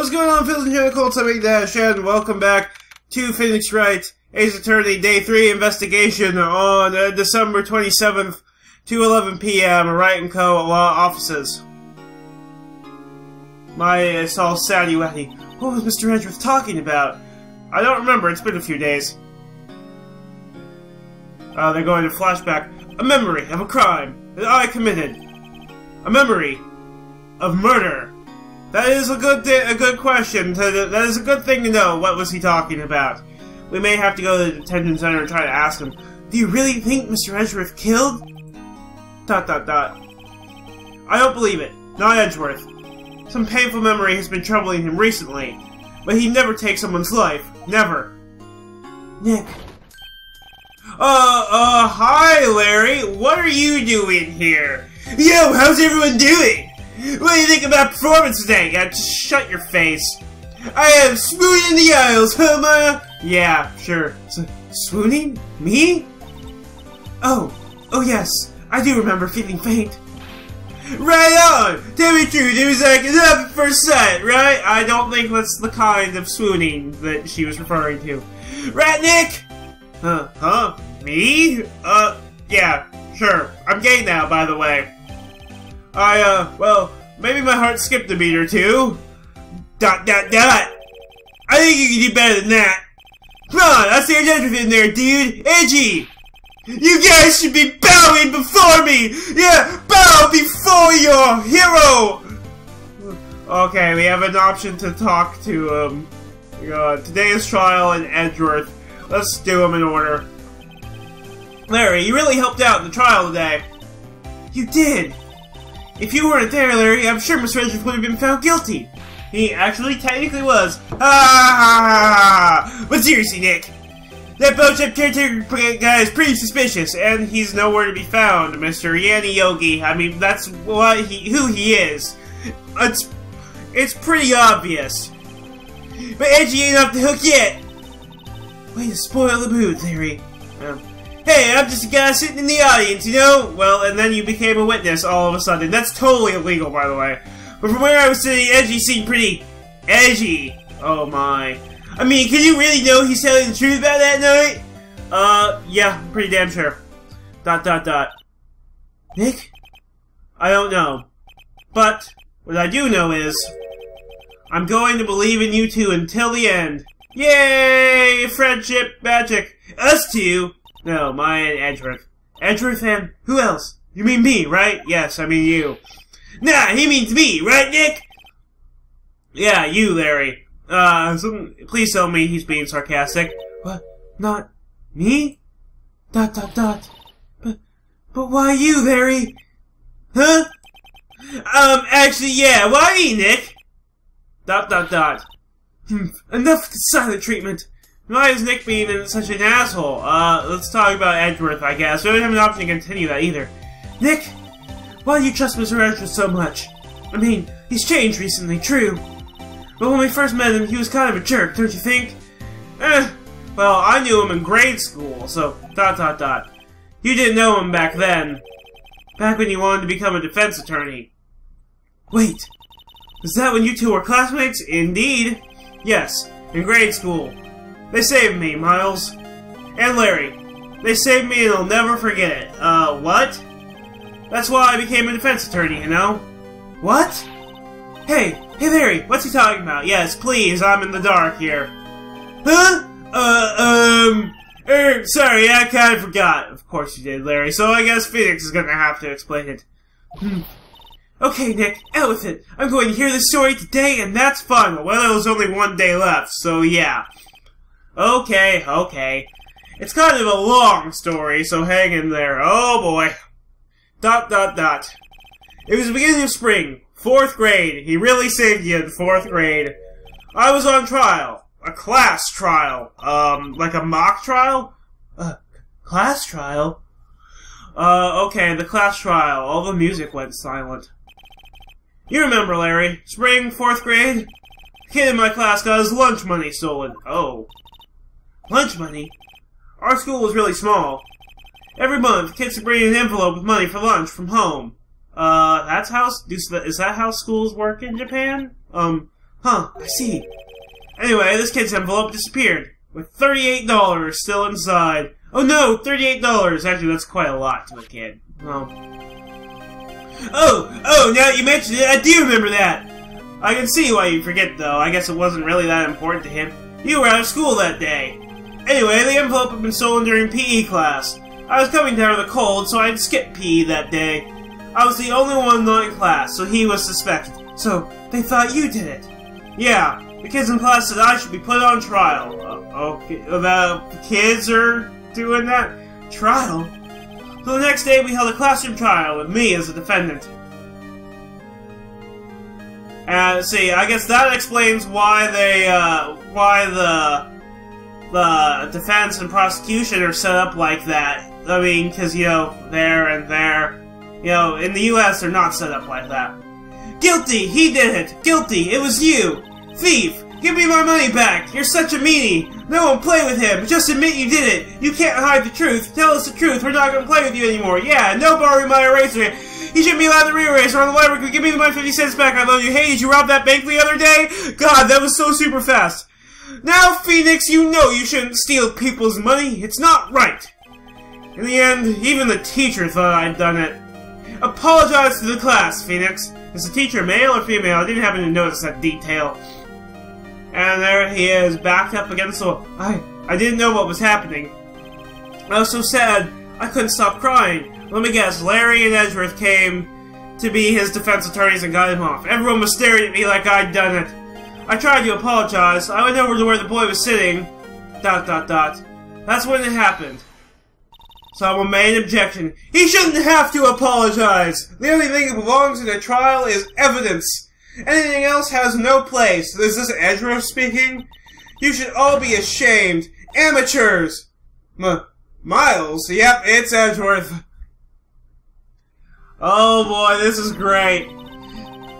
What's going on, Phil's and Chemicals? I'm Dash, and welcome back to Phoenix Wright Ace Attorney Day 3 investigation on December 27th, 2:11 p.m. Wright & Co. Law Offices. It's all saddy-waddy. What was Mr. Edgeworth talking about? I don't remember, it's been a few days. They're going to flashback. A memory of a crime that I committed. A memory of murder. That is a good question. That is a good thing to know. What was he talking about? We may have to go to the detention center and try to ask him. Do you really think Mr. Edgeworth killed? ... I don't believe it. Not Edgeworth. Some painful memory has been troubling him recently. But he'd never take someone's life. Never. Nick. Hi, Larry. What are you doing here? Yo, how's everyone doing? What do you think about performance today? Just shut your face. I am swooning in the aisles, huh, Maya? Yeah, sure. Swooning? Me? Oh yes. I do remember feeling faint. Right on! Tell me true, it was like love at first sight, right? I don't think that's the kind of swooning that she was referring to. Right, Nick? Huh? Me? Yeah, sure. I'm gay now, by the way. Well, maybe my heart skipped a beat or two. ... I think you can do better than that. Come on, I see your Edgeworth in there, dude. Edgy! You guys should be bowing before me! Yeah, bow before your hero! Okay, we have an option to talk to, today's trial in Edgeworth. Let's do them in order. Larry, you really helped out in the trial today. You did! If you weren't there, Larry, I'm sure Mr. Edgeworth would have been found guilty. He actually technically was. But seriously, Nick, that boat-ship caretaker guy is pretty suspicious, and he's nowhere to be found, Mr. Yanni Yogi. I mean, that's who he is. It's pretty obvious. But Edgy ain't off the hook yet. Way to spoil the mood, Larry. Hey, I'm just a guy sitting in the audience, you know? Well, and then you became a witness all of a sudden. That's totally illegal, by the way. But from where I was sitting, Edgy seemed pretty edgy. Oh my. I mean, can you really know he's telling the truth about that night? Yeah, pretty damn sure. ... Nick? I don't know. But, what I do know is, I'm going to believe in you two until the end. Yay! Friendship magic. Us two. No, Maya and Edgeworth. Edgeworth and who else? You mean me, right? Yes, I mean you. Nah, he means me, right, Nick? Yeah, you, Larry. Please tell me he's being sarcastic. What? Not me? ... But why you, Larry? Huh? Actually, yeah, why me, Nick? ... Enough with the silent treatment. Why is Nick being such an asshole? Let's talk about Edgeworth, I guess. We don't have an option to continue that either. Nick, why do you trust Mr. Edgeworth so much? I mean, he's changed recently, true. But when we first met him, he was kind of a jerk, don't you think? Well, I knew him in grade school, so ... You didn't know him back then. Back when you wanted to become a defense attorney. Wait, was that when you two were classmates? Indeed. Yes, in grade school. They saved me, Miles. And Larry. They saved me and I'll never forget it. What? That's why I became a defense attorney, you know? What? Hey, Larry, what's he talking about? Yes, please, I'm in the dark here. Huh? Sorry, I kinda forgot. Of course you did, Larry, so I guess Phoenix is gonna have to explain it. Okay, Nick, out with it. I'm going to hear this story today, and that's fun. Well, there's only one day left, so yeah. Okay. It's kind of a long story, so hang in there. Oh boy. ... It was the beginning of spring. 4th grade. He really saved you in 4th grade. I was on trial. A class trial. Like a mock trial? Class trial? Okay, the class trial. All the music went silent. You remember, Larry. Spring, 4th grade? A kid in my class got his lunch money stolen. Oh. Lunch money? Our school was really small. Every month, kids would bring an envelope with money for lunch from home. Is that how schools work in Japan? Huh, I see. Anyway, this kid's envelope disappeared, with $38 still inside. Oh no, $38! Actually, that's quite a lot to a kid. Oh, now that you mention it, I do remember that! I can see why you forget, though. I guess it wasn't really that important to him. You were out of school that day. Anyway, the envelope had been stolen during PE class. I was coming down with a cold, so I'd skipped PE that day. I was the only one not in class, so he was suspected. So, they thought you did it. Yeah, the kids in class said I should be put on trial. Okay, the kids are doing that? Trial? So the next day we held a classroom trial with me as a defendant. And see, I guess that explains why why the defense and prosecution are set up like that. I mean, because, you know, there and there. You know, in the US, they're not set up like that. Guilty! He did it! Guilty! It was you! Thief! Give me my money back! You're such a meanie! No one play with him! Just admit you did it! You can't hide the truth! Tell us the truth! We're not gonna play with you anymore! Yeah, no borrowing my eraser! You shouldn't be allowed to re-erase or on the library! Give me my 50 cents back! I love you! Hey, did you rob that bank the other day? God, that was so super fast! Now, Phoenix, you know you shouldn't steal people's money! It's not right! In the end, even the teacher thought I'd done it. Apologize to the class, Phoenix. Is the teacher male or female? I didn't happen to notice that detail. And there he is, backed up against the wall. I didn't know what was happening. I was so sad, I couldn't stop crying. Let me guess, Larry and Edgeworth came to be his defense attorneys and got him off. Everyone was staring at me like I'd done it. I tried to apologize. I went over to where the boy was sitting. ... That's when it happened. Someone made an objection. He shouldn't have to apologize! The only thing that belongs in a trial is evidence. Anything else has no place. Is this Edgeworth speaking? You should all be ashamed. Amateurs! Miles? Yep, it's Edgeworth. Oh boy, this is great.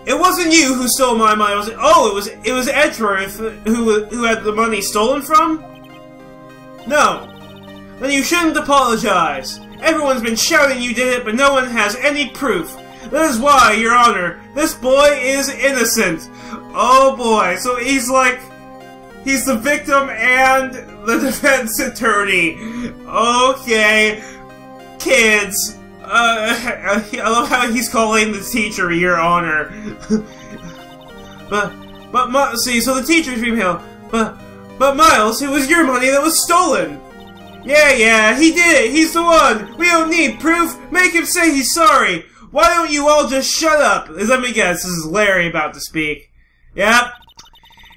It wasn't you who stole my money, was it? Oh, it was Edgeworth who had the money stolen from? No. Then you shouldn't apologize. Everyone's been shouting you did it, but no one has any proof. That is why, Your Honor, this boy is innocent. Oh boy, so he's the victim and the defense attorney. Okay, kids. I love how he's calling the teacher Your Honor. See, so the teacher's female. But Miles, it was your money that was stolen. Yeah, he did it! He's the one! We don't need proof! Make him say he's sorry! Why don't you all just shut up? Let me guess, this is Larry about to speak. Yep.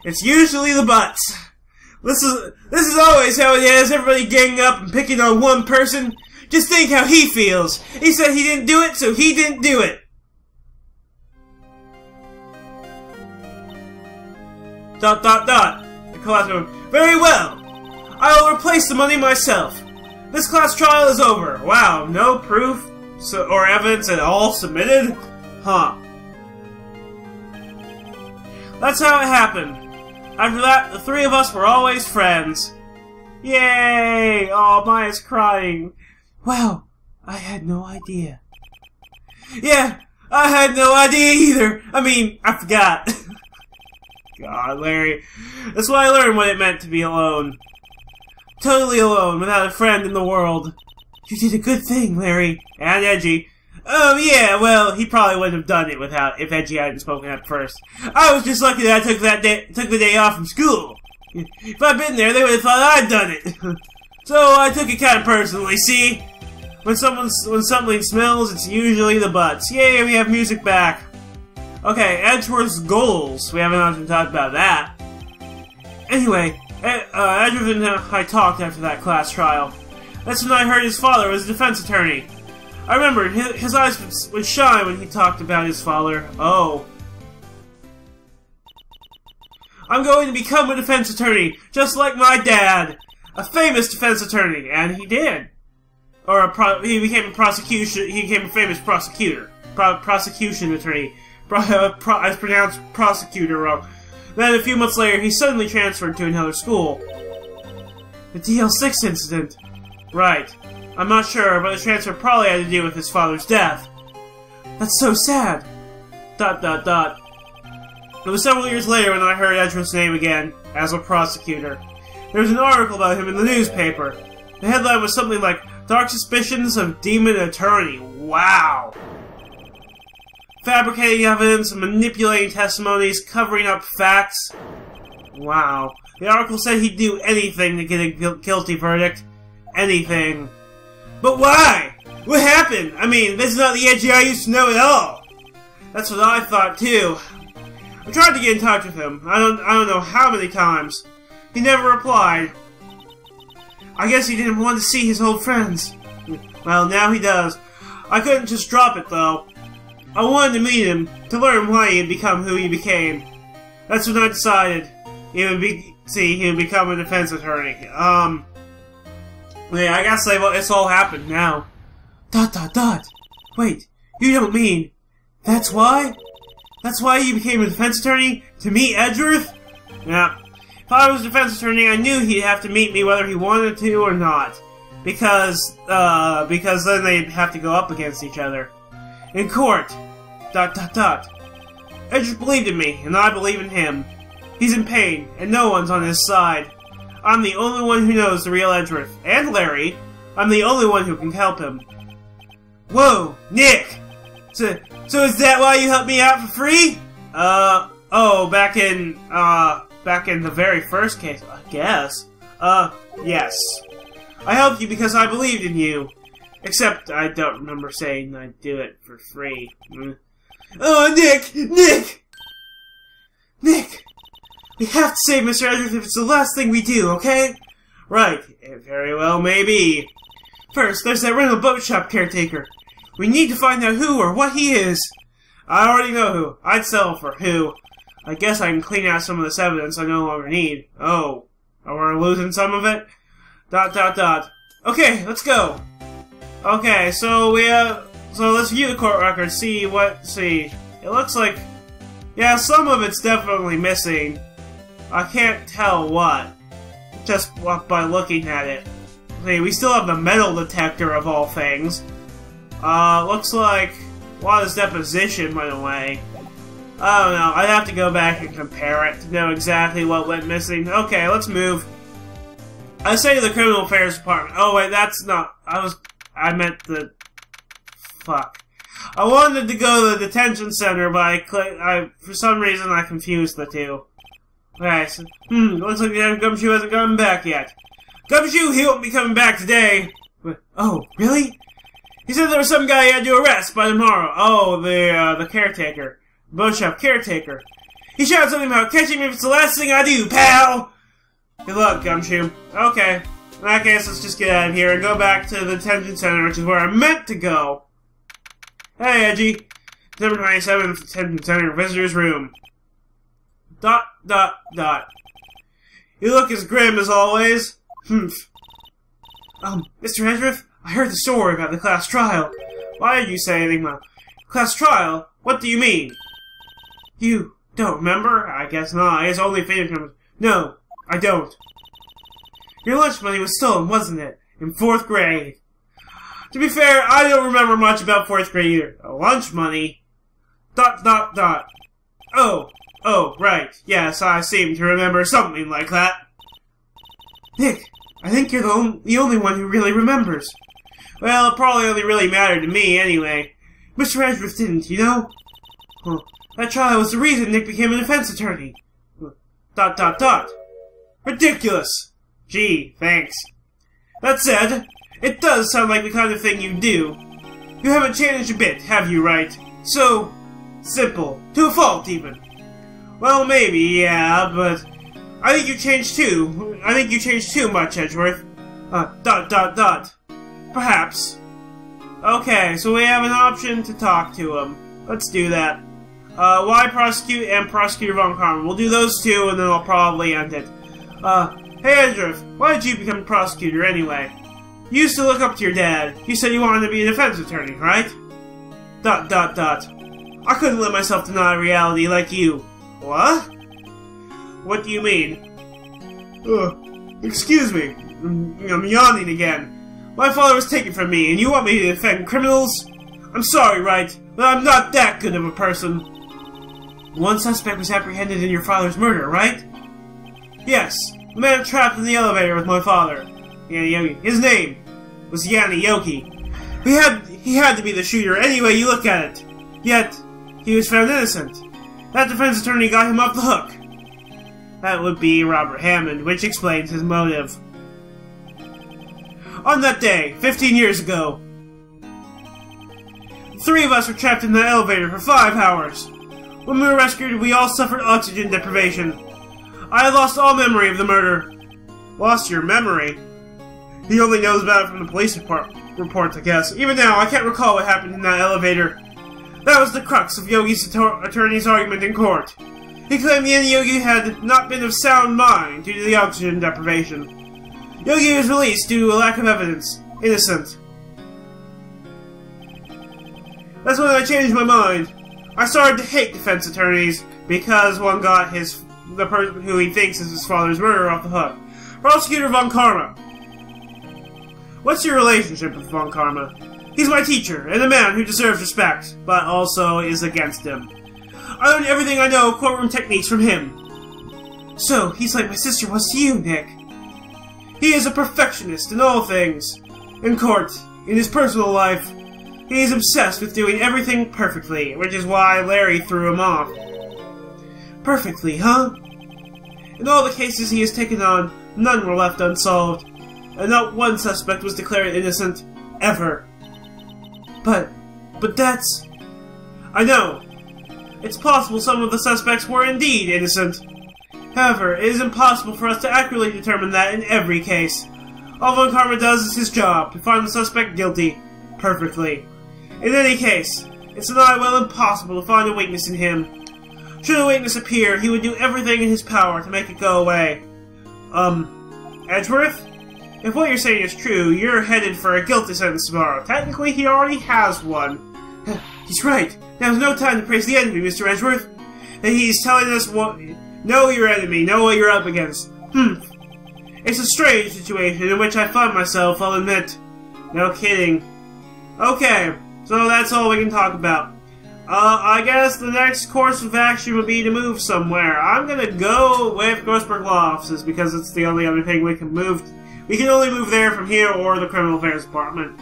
It's usually the butts. This is always how it is, everybody ganging up and picking on one person. Just think how he feels. He said he didn't do it, so he didn't do it. ... The classroom. Very well. I'll replace the money myself. This class trial is over. Wow, no proof or evidence at all submitted? Huh. That's how it happened. After that, the three of us were always friends. Yay! Oh, Maya's crying. Wow, I had no idea. Yeah, I had no idea either. I mean, I forgot. God, Larry. That's why I learned what it meant to be alone. Totally alone, without a friend in the world. You did a good thing, Larry. And Edgy. Yeah, well, he probably wouldn't have done it if Edgy hadn't spoken up first. I was just lucky that I took the day off from school. If I'd been there, they would have thought I'd done it. So I took it kind of personally, see? When something smells, it's usually the butts. Yay, we have music back. Okay, Edgeworth's goals. We haven't even talked about that. Anyway, Edgeworth and I talked after that class trial. That's when I heard his father was a defense attorney. I remember, his eyes would shine when he talked about his father. Oh. I'm going to become a defense attorney, just like my dad. A famous defense attorney, and he did. Or he became a famous prosecutor. Prosecution attorney. I pronounced prosecutor wrong. Then a few months later, he suddenly transferred to another school. The DL6 incident. Right. I'm not sure, but the transfer probably had to do with his father's death. That's so sad. ... It was several years later when I heard Edgeworth's name again, as a prosecutor. There was an article about him in the newspaper. The headline was something like, "Dark Suspicions of Demon Attorney." Wow! Fabricating evidence, manipulating testimonies, covering up facts. Wow. The article said he'd do anything to get a guilty verdict. Anything. But why? What happened? I mean, this is not the Edgy I used to know at all. That's what I thought too. I tried to get in touch with him. I don't know how many times. He never replied. I guess he didn't want to see his old friends. Well, now he does. I couldn't just drop it though. I wanted to meet him, to learn why he had become who he became. That's when I decided he would become a defense attorney. Yeah, I gotta say, well, it's all happened now. ... Wait, you don't mean... That's why? That's why you became a defense attorney? To meet Edgeworth? Yeah. If I was a defense attorney, I knew he'd have to meet me whether he wanted to or not. Because then they'd have to go up against each other. In court. ... Edgeworth believed in me, and I believe in him. He's in pain, and no one's on his side. I'm the only one who knows the real Edgeworth. And Larry. I'm the only one who can help him. Whoa, Nick! So is that why you helped me out for free? Oh, back in the very first case, I guess. Yes. I helped you because I believed in you. Except I don't remember saying I'd do it for free. Oh, Nick! We have to save Mr. Edgeworth if it's the last thing we do, okay? Right. Very well, maybe. First, there's that rental boat shop caretaker. We need to find out who or what he is. I already know who. I'd settle for who. I guess I can clean out some of this evidence I no longer need. Oh. Are we losing some of it? ... Okay, let's go. Okay, so let's view the court record, see. It looks like, yeah, some of it's definitely missing. I can't tell what, just by looking at it. See, we still have the metal detector of all things. Looks like a lot of his deposition went away. I don't know, I'd have to go back and compare it to know exactly what went missing. Okay, let's move. I say to the Criminal Affairs Department. Oh wait, that's not, I meant the... Fuck. I wanted to go to the detention center, but for some reason I confused the two. Okay, so, looks like Gumshoe hasn't come back yet. Gumshoe, he won't be coming back today. Oh, really? He said there was some guy he had to arrest by tomorrow. Oh, the caretaker. Boat shop caretaker. He shouted something about catching me if it's the last thing I do, pal! Good luck, Gumshoe. Okay. In that case, let's just get out of here and go back to the detention center, which is where I meant to go. Hey, Edgy. December 27th, detention center, visitor's room. ... You look as grim as always. Mr. Edgeworth, I heard the story about the class trial. Why did you say anything about class trial? What do you mean? You don't remember? I guess not. His only finger. No, I don't. Your lunch money was stolen, wasn't it? In 4th grade. To be fair, I don't remember much about 4th grade either. Lunch money? ... Oh, right. Yes, I seem to remember something like that. Nick, I think you're the only one who really remembers. Well, it probably only really mattered to me, anyway. Mr. Edgeworth didn't, you know? Well, that trial was the reason Nick became a defense attorney. ... Ridiculous! Gee, thanks. That said, it does sound like the kind of thing you do. You haven't changed a bit, have you, right? So simple. To a fault, even. Well, maybe, yeah, but I think you changed too. I think you changed too much, Edgeworth. ... Perhaps. Okay, so we have an option to talk to him. Let's do that. Why prosecute and Prosecutor Von Karman? We'll do those two, and then I'll probably end it. Hey Edgeworth, why did you become a prosecutor anyway? You used to look up to your dad. You said you wanted to be a defense attorney, right? ... I couldn't let myself deny reality like you. What? What do you mean? Excuse me. I'm yawning again. My father was taken from me, and you want me to defend criminals? I'm sorry, right? But I'm not that good of a person. One suspect was apprehended in your father's murder, right? Yes, the man trapped in the elevator with my father. Yogi. His name was Yanni Yogi. He had to be the shooter any way you look at it. Yet, he was found innocent. That defense attorney got him off the hook. That would be Robert Hammond, which explains his motive. On that day, 15 years ago, the three of us were trapped in the elevator for 5 hours. When we were rescued, we all suffered oxygen deprivation. I had lost all memory of the murder. Lost your memory? He only knows about it from the police reports, I guess. Even now, I can't recall what happened in that elevator. That was the crux of Yogi's attorney's argument in court. He claimed Yanni Yogi had not been of sound mind due to the oxygen deprivation. Yogi was released due to a lack of evidence. Innocent. That's when I changed my mind. I started to hate defense attorneys because one got the person who he thinks is his father's murderer off the hook. Prosecutor Von Karma. What's your relationship with Von Karma? He's my teacher, and a man who deserves respect, but also is against him. I learned everything I know of courtroom techniques from him. So, he's like my sister was to you, Nick. He is a perfectionist in all things. In court, in his personal life, he is obsessed with doing everything perfectly, which is why Larry threw him off. Perfectly, huh? In all the cases he has taken on, none were left unsolved, and not one suspect was declared innocent, ever. But that's... I know. It's possible some of the suspects were indeed innocent. However, it is impossible for us to accurately determine that in every case. All Von Karma does is his job, to find the suspect guilty, perfectly. In any case, it's nigh well impossible to find a weakness in him. Should a weakness appear, he would do everything in his power to make it go away. Edgeworth? If what you're saying is true, you're headed for a guilty sentence tomorrow. Technically, he already has one. He's right. Now's no time to praise the enemy, Mr. Edgeworth. And he's telling us what... Know your enemy, know what you're up against. It's a strange situation in which I find myself, I'll admit. No kidding. Okay, so that's all we can talk about. I guess the next course of action would be to move somewhere. I'm gonna go with Grossberg Law Offices because it's the only other thing we can move. We can only move there from here or the Criminal Affairs Department.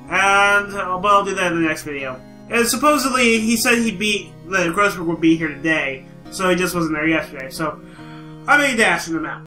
And, but I'll do that in the next video. And supposedly, he said that Grossberg would be here today, so he just wasn't there yesterday, so I made a dash in the map.